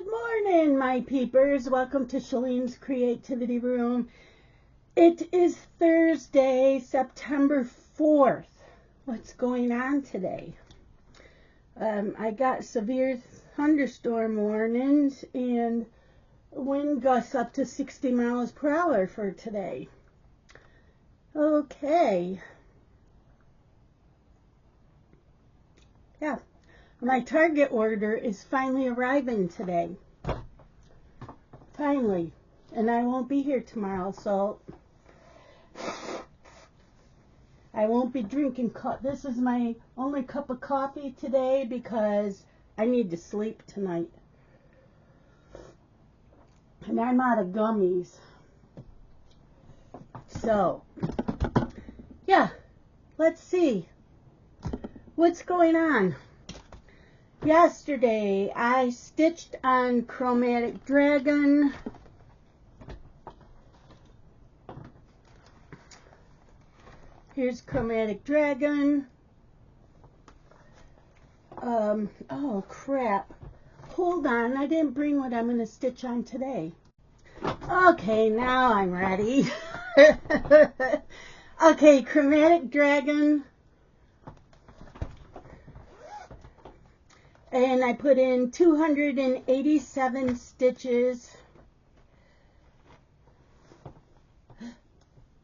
Good morning, my peepers. Welcome to Shalene's Creativity Room. It is Thursday, September 4th. What's going on today? I got severe thunderstorm warnings and wind gusts up to 60 miles per hour for today. Okay. Yeah. My Target order is finally arriving today. Finally. And I won't be here tomorrow, so I won't be drinking coffee. This is my only cup of coffee today because I need to sleep tonight. And I'm out of gummies. So, yeah, let's see. What's going on? Yesterday, I stitched on Chromatic Dragon. Here's Chromatic Dragon. Oh crap. Hold on, I didn't bring what I'm going to stitch on today. Okay, now I'm ready. Okay, Chromatic Dragon. And I put in 287 stitches.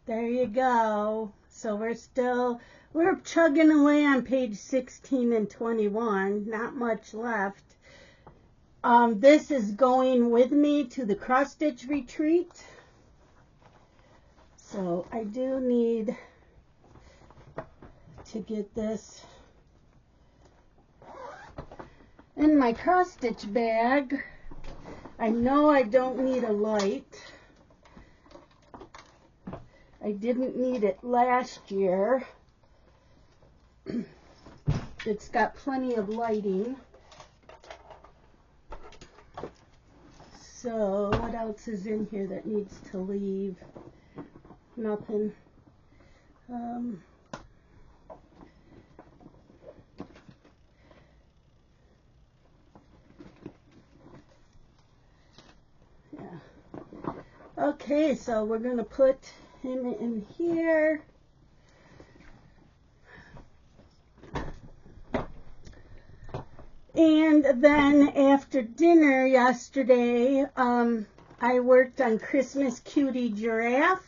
There you go. So we're chugging away on page 16 and 21. Not much left. This is going with me to the cross stitch retreat. So I do need to get this in my cross stitch bag. I know I don't need a light. I didn't need it last year. It's got plenty of lighting. So what else is in here that needs to leave? Nothing. Okay, so we're going to put him in here. And then after dinner yesterday, I worked on Christmas Cutie Giraffe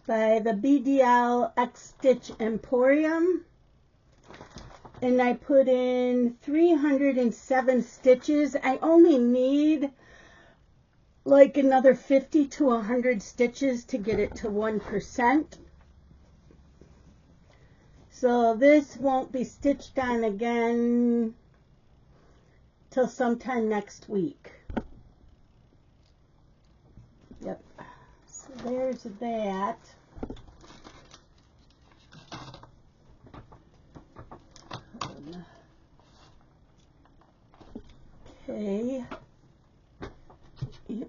by the BDL X Stitch Emporium. And I put in 307 stitches. I only need like another 50 to 100 stitches to get it to 1%. So this won't be stitched on again till sometime next week. Yep. So there's that. Okay.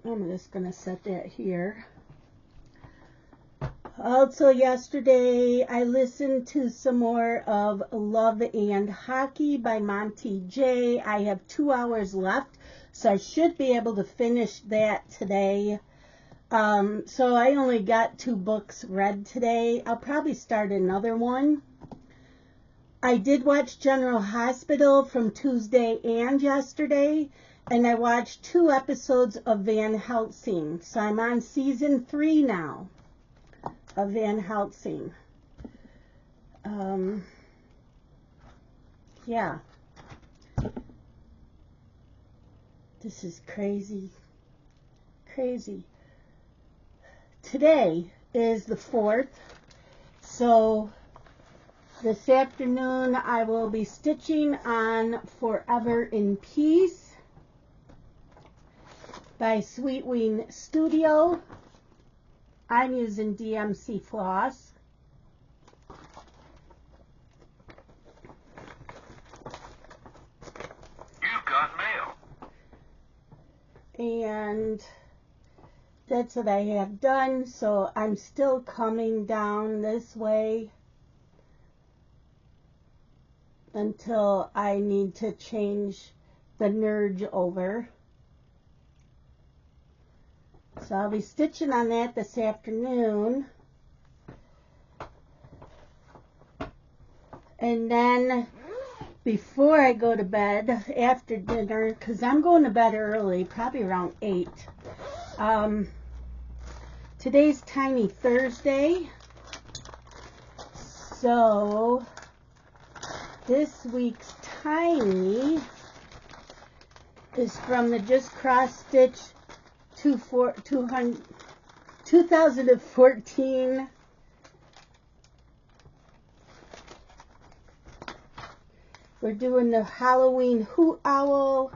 I'm just going to set that here. Also yesterday I listened to some more of Love and Hockey by Monty J. I have 2 hours left, so I should be able to finish that today. So I only got 2 books read today. I'll probably start another one. I did watch General Hospital from Tuesday and yesterday. And I watched 2 episodes of Van Helsing. So I'm on season 3 now of Van Helsing. Yeah. This is crazy. Crazy. Today is the 4th. So this afternoon I will be stitching on Forever in Peace by Sweet Wing Studio. I'm using DMC floss. You've got mail. And that's what I have done. So I'm still coming down this way until I need to change the nerge over. So I'll be stitching on that this afternoon. And then before I go to bed, after dinner, because I'm going to bed early, probably around 8. Today's Tiny Thursday. So this week's Tiny is from the Just Cross Stitch 2014 We're doing the Halloween Hoot Owl.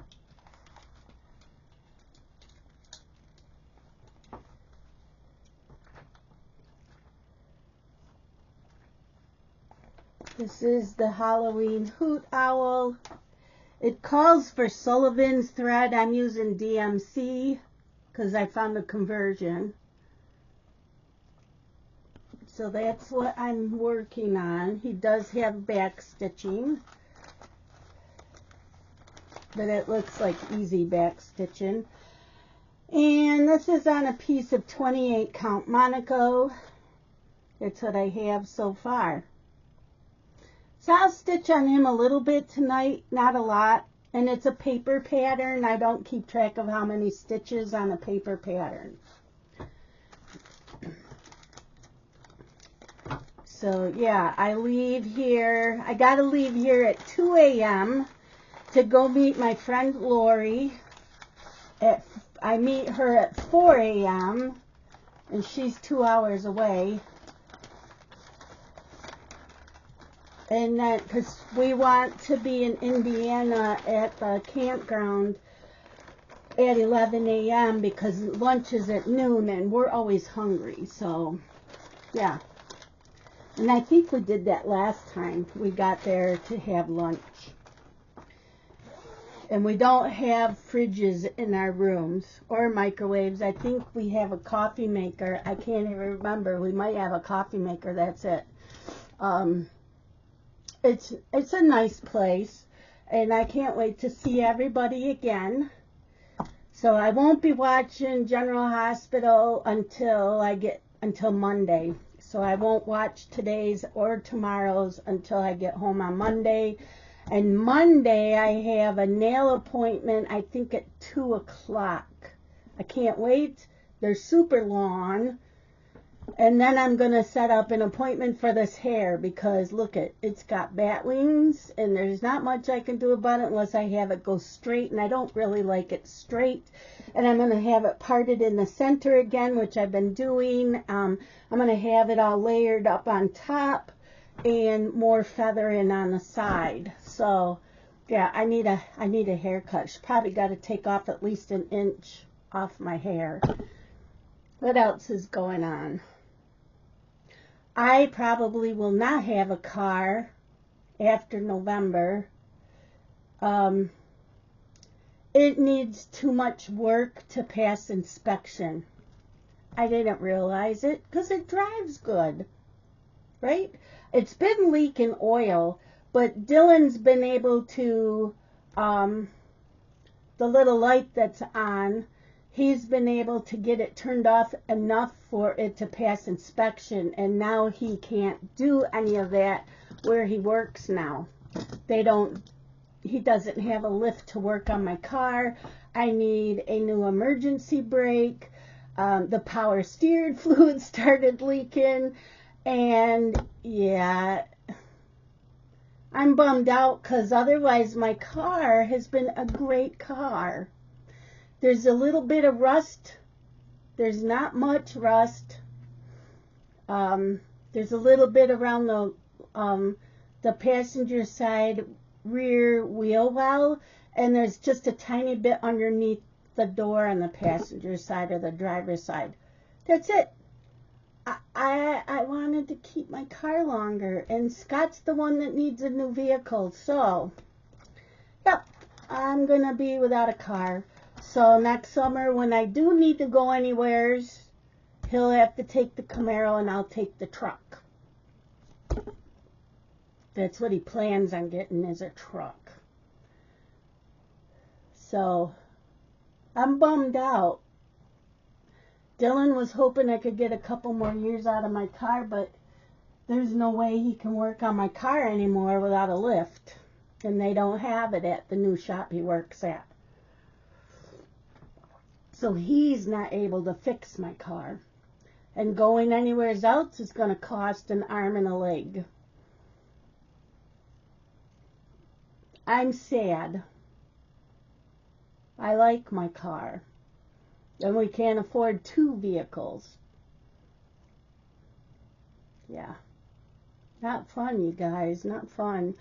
This is the Halloween Hoot Owl. It calls for Sullivan's thread. I'm using DMC because I found a conversion. So that's what I'm working on. He does have back stitching, but it looks like easy back stitching. And this is on a piece of 28 count Monaco. That's what I have so far. So I'll stitch on him a little bit tonight, not a lot. And it's a paper pattern. I don't keep track of how many stitches on a paper pattern. So yeah, I leave here. I gotta leave here at 2 a.m. to go meet my friend Lori. I meet her at 4 a.m. and she's 2 hours away. And then, because we want to be in Indiana at the campground at 11 a.m. because lunch is at noon and we're always hungry. So, yeah. And I think we did that last time we got there to have lunch. And we don't have fridges in our rooms or microwaves. I think we have a coffee maker. I can't even remember. We might have a coffee maker. That's it. It's a nice place, and I can't wait to see everybody again. So I won't be watching General Hospital until Monday. So I won't watch today's or tomorrow's until I get home on Monday. And Monday I have a nail appointment, I think at 2 o'clock. I can't wait. They're super long. And then I'm going to set up an appointment for this hair because look it's got bat wings and there's not much I can do about it unless I have it go straight, and I don't really like it straight. And I'm going to have it parted in the center again, which I've been doing. I'm going to have it all layered up on top and more feathering on the side. So yeah, I need a haircut. Probably got to take off at least an inch off my hair. What else is going on? I probably will not have a car after November. It needs too much work to pass inspection. I didn't realize it because it drives good, right? It's been leaking oil, but Dylan's been able to, the little light that's on, he's been able to get it turned off enough for it to pass inspection, and now he can't do any of that where he works now. He doesn't have a lift to work on my car. I need a new emergency brake. The power steering fluid started leaking, and yeah, I'm bummed out because otherwise my car has been a great car. There's a little bit of rust. There's not much rust. There's a little bit around the passenger side rear wheel well, and there's just a tiny bit underneath the door on the passenger side or the driver's side. That's it. I wanted to keep my car longer, and Scott's the one that needs a new vehicle. So, yep, I'm going to be without a car. So next summer, when I do need to go anywheres, he'll have to take the Camaro and I'll take the truck. That's what he plans on getting, is a truck. So I'm bummed out. Dylan was hoping I could get a couple more years out of my car, but there's no way he can work on my car anymore without a lift. And they don't have it at the new shop he works at. So he's not able to fix my car. And going anywhere else is going to cost an arm and a leg. I'm sad. I like my car. And we can't afford 2 vehicles. Yeah. Not fun, you guys. Not fun.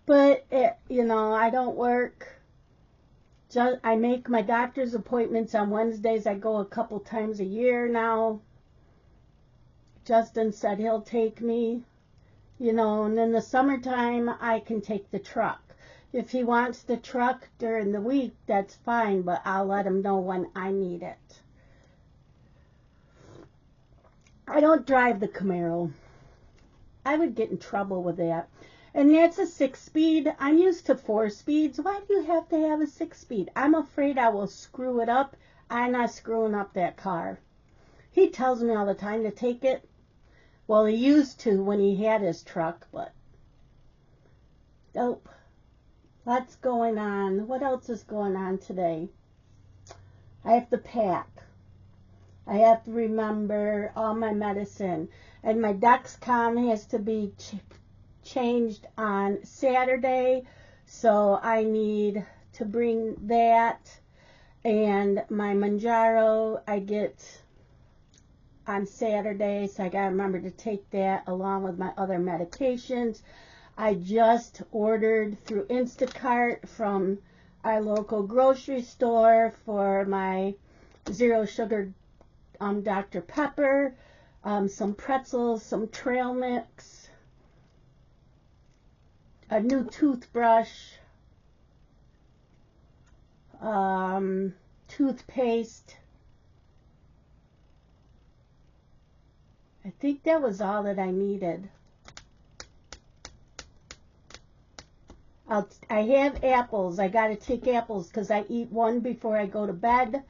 But, I don't work. I make my doctor's appointments on Wednesdays. I go a couple times a year now. Justin said he'll take me, and in the summertime, I can take the truck. If he wants the truck during the week, that's fine, but I'll let him know when I need it. I don't drive the Camaro. I would get in trouble with that. And that's a 6-speed. I'm used to 4 speeds. Why do you have to have a 6-speed? I'm afraid I will screw it up. I'm not screwing up that car. He tells me all the time to take it. Well, he used to when he had his truck, but nope. What's going on? What else is going on today? I have to pack. I have to remember all my medicine. And my Dexcom has to be changed on Saturday. So I need to bring that. And my Manjaro I get on Saturday. So I got to remember to take that along with my other medications. I just ordered through Instacart from our local grocery store for my 0 sugar Dr. Pepper, some pretzels, some trail mix, a new toothbrush, toothpaste. I think that was all that I needed. I have apples. I got to take apples because I eat one before I go to bed.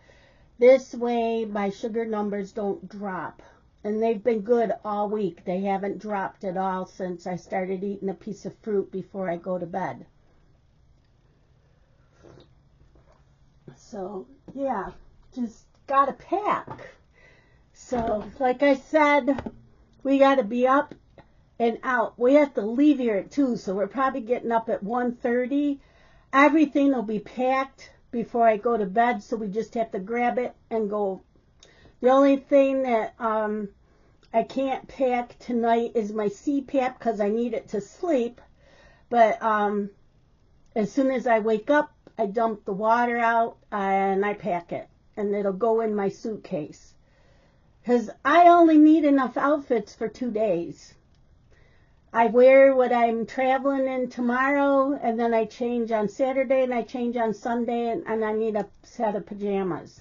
This way my sugar numbers don't drop. And they've been good all week. They haven't dropped at all since I started eating a piece of fruit before I go to bed. So, yeah, just got to pack. So, like I said, we got to be up and out. We have to leave here at 2, so we're probably getting up at 1:30. Everything will be packed before I go to bed, so we just have to grab it and go. The only thing that I can't pack tonight is my CPAP because I need it to sleep. But as soon as I wake up, I dump the water out and I pack it. And it'll go in my suitcase. Because I only need enough outfits for 2 days. I wear what I'm traveling in tomorrow, and then I change on Saturday, and I change on Sunday, and I need a set of pajamas.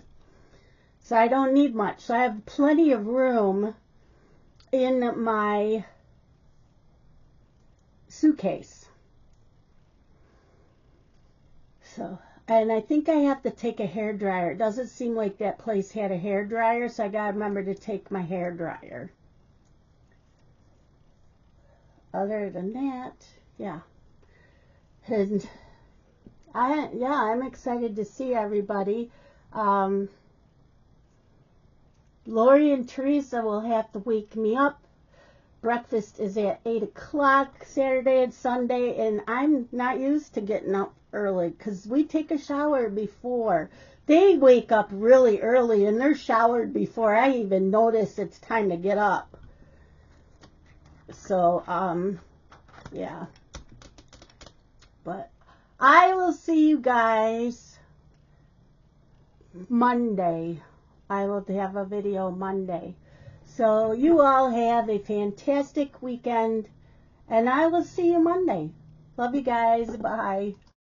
So I don't need much. So I have plenty of room in my suitcase. So, and I think I have to take a hairdryer. It doesn't seem like that place had a hairdryer, so I got to remember to take my hairdryer. Other than that, yeah. And I'm excited to see everybody. Lori and Teresa will have to wake me up. Breakfast is at 8 o'clock Saturday and Sunday, and I'm not used to getting up early because we take a shower before. They wake up really early, and they're showered before I even notice it's time to get up. So, yeah. But I will see you guys Monday. I will have a video Monday. So you all have a fantastic weekend, and I will see you Monday. Love you guys. Bye.